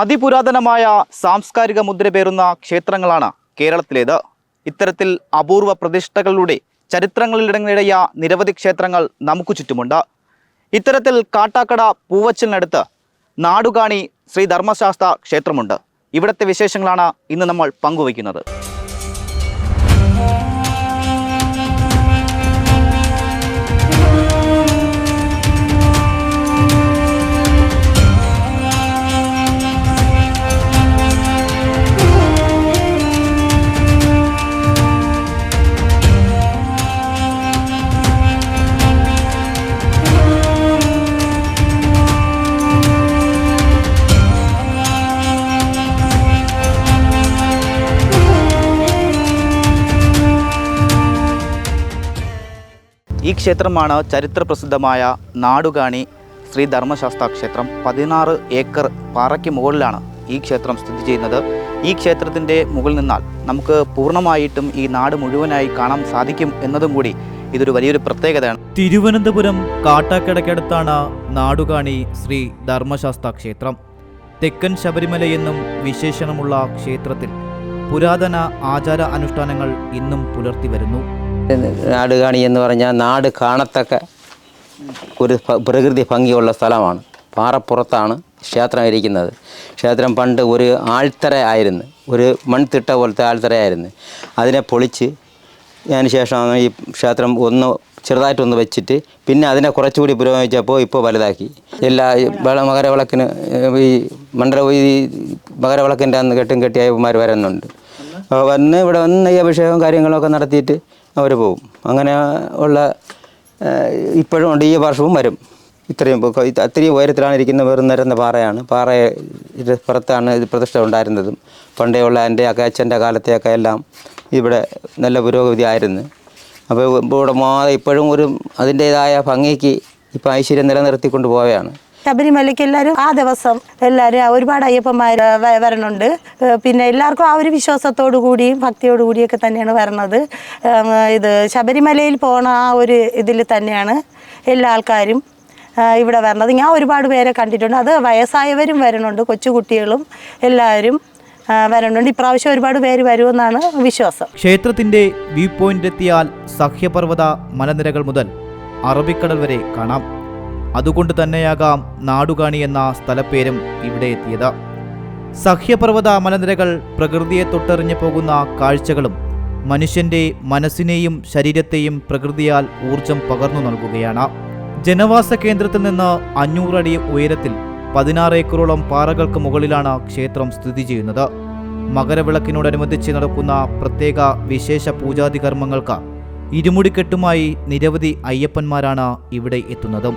അതിപുരാതനമായ സാംസ്കാരിക മുദ്ര പേറുന്ന ക്ഷേത്രങ്ങളാണ് കേരളത്തിലേത്. ഇത്തരത്തിൽ അപൂർവ പ്രതിഷ്ഠകളിലൂടെ ചരിത്രങ്ങളിലിടങ്ങിയ നിരവധി ക്ഷേത്രങ്ങൾ നമുക്ക് ചുറ്റുമുണ്ട്. ഇത്തരത്തിൽ കാട്ടാക്കട പൂവച്ചലിനടുത്ത് നാടുകാണി ശ്രീ ധർമ്മശാസ്ത ക്ഷേത്രമുണ്ട്. ഇവിടുത്തെ വിശേഷങ്ങളാണ് ഇന്ന് നമ്മൾ പങ്കുവയ്ക്കുന്നത്. ഈ ക്ഷേത്രമാണ് ചരിത്രപ്രസിദ്ധമായ നാടുകാണി ശ്രീ ധർമ്മശാസ്ത ക്ഷേത്രം. 16 ഏക്കർ പാറയ്ക്ക് മുകളിലാണ് ഈ ക്ഷേത്രം സ്ഥിതി ചെയ്യുന്നത്. ഈ ക്ഷേത്രത്തിൻ്റെ മുകളിൽ നിന്നാൽ നമുക്ക് പൂർണ്ണമായിട്ടും ഈ നാട് മുഴുവനായി കാണാൻ സാധിക്കും എന്നതും കൂടി ഇതൊരു വലിയൊരു പ്രത്യേകതയാണ്. തിരുവനന്തപുരം കാട്ടാക്കടയ്ക്കടുത്താണ് നാടുകാണി ശ്രീ ധർമ്മശാസ്ത ക്ഷേത്രം. തെക്കൻ ശബരിമല എന്നും വിശേഷണമുള്ള ക്ഷേത്രത്തിൽ പുരാതന ആചാര അനുഷ്ഠാനങ്ങൾ ഇന്നും പുലർത്തി വരുന്നു. നാടുകാണി എന്ന് പറഞ്ഞാൽ നാട് കാണത്തക്ക ഒരു പ്രകൃതി ഭംഗിയുള്ള സ്ഥലമാണ്. പാറപ്പുറത്താണ് ക്ഷേത്രം ഇരിക്കുന്നത്. ക്ഷേത്രം പണ്ട് ഒരു ആൽത്തറ ആയിരുന്നു, ഒരു മൺതിട്ട പോലത്തെ ആൽത്തറയായിരുന്നു. അതിനെ പൊളിച്ച് അതിന് ശേഷമാണ് ഈ ക്ഷേത്രം ചെറുതായിട്ടൊന്ന് വെച്ചിട്ട് പിന്നെ അതിനെ കുറച്ചുകൂടി പുരോഗമിച്ചപ്പോൾ ഇപ്പോൾ വലുതാക്കി. എല്ലാ മകരവിളക്കിന് ഈ മകരവിളക്കിൻ്റെ അന്ന് കെട്ടി അയ്യപ്പന്മാർ വരുന്നുണ്ട്. വന്ന് ഇവിടെ വന്ന് ഈ അഭിഷേകവും കാര്യങ്ങളൊക്കെ നടത്തിയിട്ട് അവർ പോകും. അങ്ങനെ ഉള്ള ഇപ്പോഴും ഉണ്ട്, ഈ വർഷവും വരും. അത്രയും ഉയരത്തിലാണ് ഇരിക്കുന്ന വെറും നിരന്ന പാറയാണ്. പാറയുടെ പുറത്താണ് ഇത് പ്രതിഷ്ഠ ഉണ്ടായിരുന്നതും. പണ്ടേ ഉള്ള എൻ്റെ ഒക്കെ അച്ഛൻ്റെ കാലത്തെയൊക്കെ എല്ലാം ഇവിടെ നല്ല പുരോഗതി ആയിരുന്നു. അപ്പോൾ ഇവിടെ ഇപ്പോഴും ഒരു അതിൻ്റേതായ ഭംഗിക്ക് ഇപ്പോൾ ഐശ്വര്യം നിലനിർത്തിക്കൊണ്ട് പോവുകയാണ്. ശബരിമലയ്ക്ക് എല്ലാവരും ആ ദിവസം ഒരുപാട് അയ്യപ്പന്മാർ വരണുണ്ട്. പിന്നെ എല്ലാവർക്കും ആ ഒരു വിശ്വാസത്തോടു കൂടിയും ഭക്തിയോടു കൂടിയൊക്കെ തന്നെയാണ് വരണത്. ഇത് ശബരിമലയിൽ പോണ ആ ഒരു ഇതിൽ തന്നെയാണ് എല്ലാ ആൾക്കാരും ഇവിടെ വരണത്. ഞാൻ ഒരുപാട് പേരെ കണ്ടിട്ടുണ്ട്. അത് വയസ്സായവരും വരണുണ്ട്, കൊച്ചുകുട്ടികളും എല്ലാവരും വരണുണ്ട്. ഇപ്രാവശ്യം ഒരുപാട് പേര് വരുമെന്നാണ് വിശ്വാസം. ക്ഷേത്രത്തിന്റെ വ്യൂ പോയിന്റിലെത്തിയാൽ സഹ്യപർവ്വത മലനിരകൾ മുതൽ അറബിക്കടൽ വരെ കാണാം. അതുകൊണ്ട് തന്നെയാകാം നാടുകാണി എന്ന സ്ഥലപ്പേരും ഇവിടെ എത്തിയത്. സഹ്യപർവ്വത മലനിരകൾ പ്രകൃതിയെ തൊട്ടെറിഞ്ഞു പോകുന്ന കാഴ്ചകളും മനുഷ്യന്റെ മനസ്സിനെയും ശരീരത്തെയും പ്രകൃതിയാൽ ഊർജം പകർന്നു നൽകുകയാണ്. ജനവാസ കേന്ദ്രത്തിൽ നിന്ന് 500 അടി ഉയരത്തിൽ 16 ഏക്കറോളം പാറകൾക്ക് മുകളിലാണ് ക്ഷേത്രം സ്ഥിതി ചെയ്യുന്നത്. മകരവിളക്കിനോടനുബന്ധിച്ച് നടക്കുന്ന പ്രത്യേക വിശേഷ പൂജാതി കർമ്മങ്ങൾക്ക് ഇരുമുടിക്കെട്ടുമായി നിരവധി അയ്യപ്പന്മാരാണ് ഇവിടെ എത്തുന്നത്.